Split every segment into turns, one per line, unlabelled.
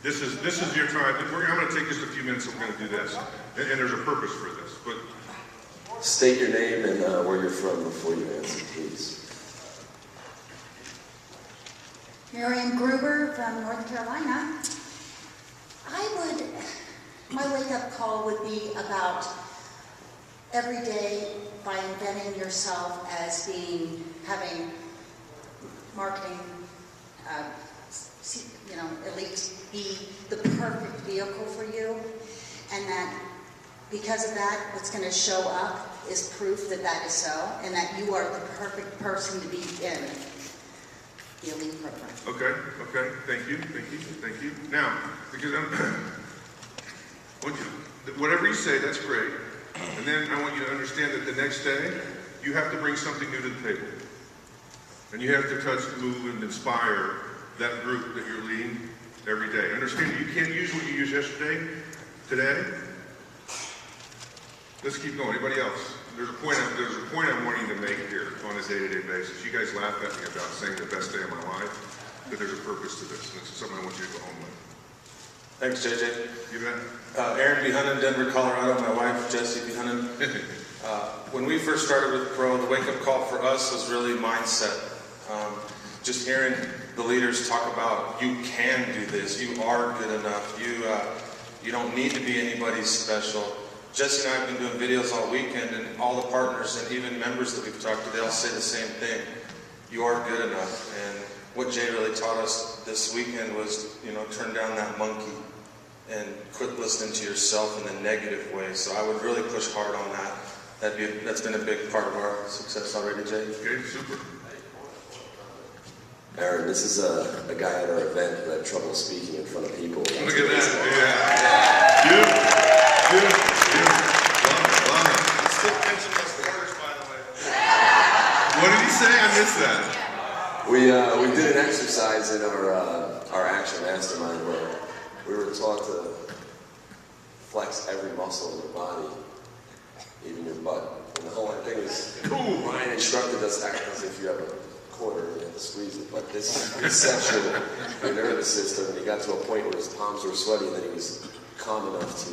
This is your time. I'm going to take just a few minutes and we're going to do this. And there's a purpose for this. But
state your name and where you're from before you answer, please.
Marion Gruber from North Carolina. My wake-up call would be about every day by inventing yourself as having marketing, at least be the perfect vehicle for you, and that because of that, what's going to show up is proof that that is so, and that you are the perfect person to be in the elite program.
Okay, thank you. Now, because whatever you say, that's great. And then I want you to understand that the next day, you have to bring something new to the table. And you have to touch, move, and inspire that group that you're leading every day. Understand, you can't use what you used yesterday, today. Let's keep going. Anybody else? There's a point I'm wanting to make here on a day-to-day basis. You guys laugh at me about saying the best day of my life, but there's a purpose to this, and it's something I want you to go home with.
Thanks, JJ.
You bet.
Aaron B. Hunnan, Denver, Colorado. My wife, Jessie B. Hunnan. When we first started with Pro, the wake-up call for us was really mindset. Just hearing the leaders talk about, you can do this, you are good enough, you don't need to be anybody special. Jesse and I have been doing videos all weekend, and all the partners and even members that we've talked to, they all say the same thing. You are good enough. And what Jay really taught us this weekend was, turn down that monkey and quit listening to yourself in the negative way. So I would really push hard on that. That's been a big part of our success already, Jay.
Okay, super.
Aaron, this is a guy at our event who had trouble speaking in front of people.
Look at that. Yeah. Beautiful. Love it.
He still mentioned us first, by the way.
What did he say? I missed that.
We did an exercise in our action mastermind where we were taught to flex every muscle in your body, even your butt. And the whole thing was, Ryan instructed us act as if you have a quarter and you have to squeeze it. But this sets your nervous system, and he got to a point where his palms were sweaty, and then he was calm enough to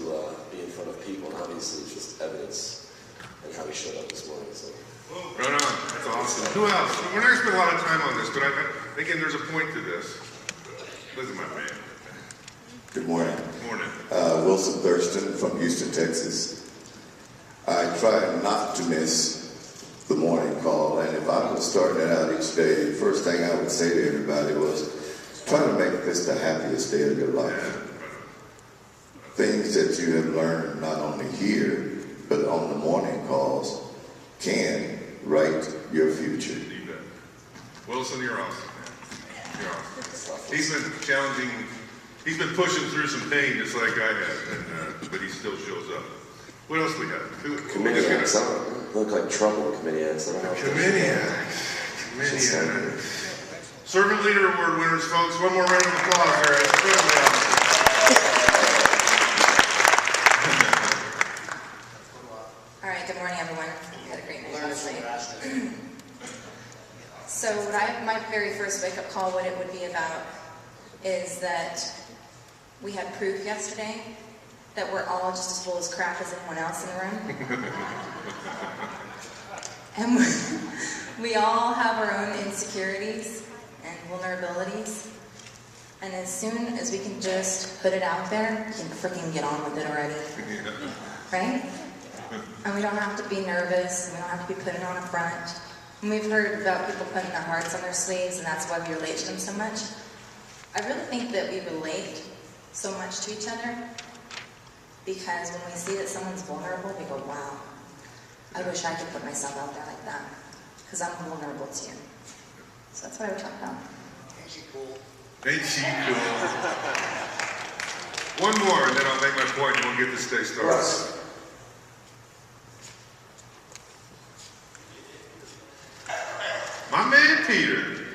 be in front of people, and obviously it's just evidence in how he showed up this morning. So.
Right on. That's awesome. Who else? We're not going to spend a lot of time on this, but again, there's a point to this. Listen, my man.
Good morning.
Good morning.
Wilson Thurston from Houston, Texas. I try not to miss the morning call, and if I was starting it out each day, the first thing I would say to everybody was, try to make this the happiest day of your life. Things that you have learned not only here, but on the morning calls can write your future.
You bet. Wilson, you're awesome. You're awesome. He's been challenging, he's been pushing through some pain just like I have, but he still shows up. What else we have?
Comedians. Look like trouble, comedians.
Comedians. Servant Leader Award winners, folks. One more round of applause here. It's really awesome.
All right, good morning, everyone. We had a great night last night. So my very first wake-up call, what it would be about is that we had proof yesterday that we're all just as full as crap as anyone else in the room. And we all have our own insecurities and vulnerabilities. And as soon as we can just put it out there, we can freaking get on with it already. Right? And we don't have to be nervous, and we don't have to be putting on a front. And we've heard about people putting their hearts on their sleeves, and that's why we relate to them so much. I really think that we relate so much to each other because when we see that someone's vulnerable, we go, wow, I wish I could put myself out there like that because I'm vulnerable to you. So that's what I would talk about.
Ain't she cool?
Ain't she cool? One more, and then I'll make my point, and we'll get this day started.
Russ.
My man Peter.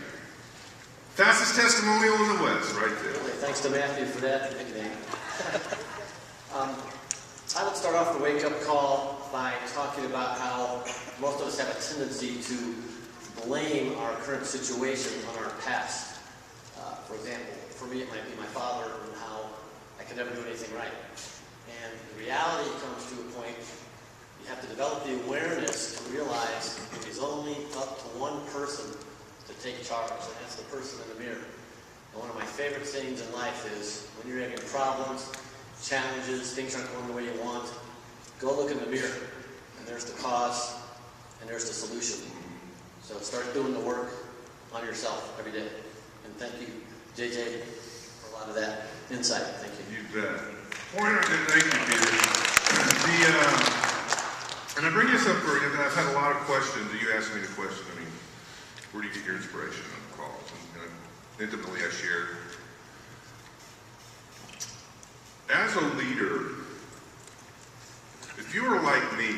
Fastest testimonial in the West, right there.
Thanks to Matthew for that nickname. I would start off the wake-up call by talking about how most of us have a tendency to blame our current situation on our past. For example, for me it might be my father and how could ever do anything right. And the reality comes to a point, you have to develop the awareness to realize it is only up to one person to take charge, and that's the person in the mirror. And one of my favorite things in life is when you're having problems, challenges, things aren't going the way you want, go look in the mirror, and there's the cause, and there's the solution. So start doing the work on yourself every day. And thank you, JJ, for a lot of that insight. Thank you.
You bet. Thank you, Peter. And I bring this up for, I've had a lot of questions. You asked me the question, I mean, where do you get your inspiration on the calls? And intimately I shared. As a leader, if you were like me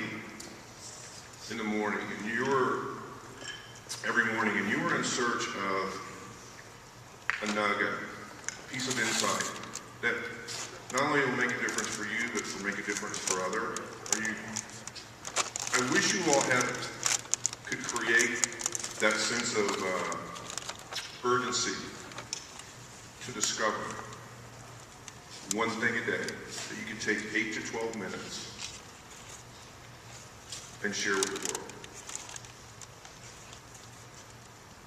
in the morning, and you were, every morning, and you were in search of a nugget, a piece of insight, that not only will make a difference for you, but will make a difference for others, I wish you all could create that sense of urgency to discover one thing a day that you can take 8 to 12 minutes and share with the world.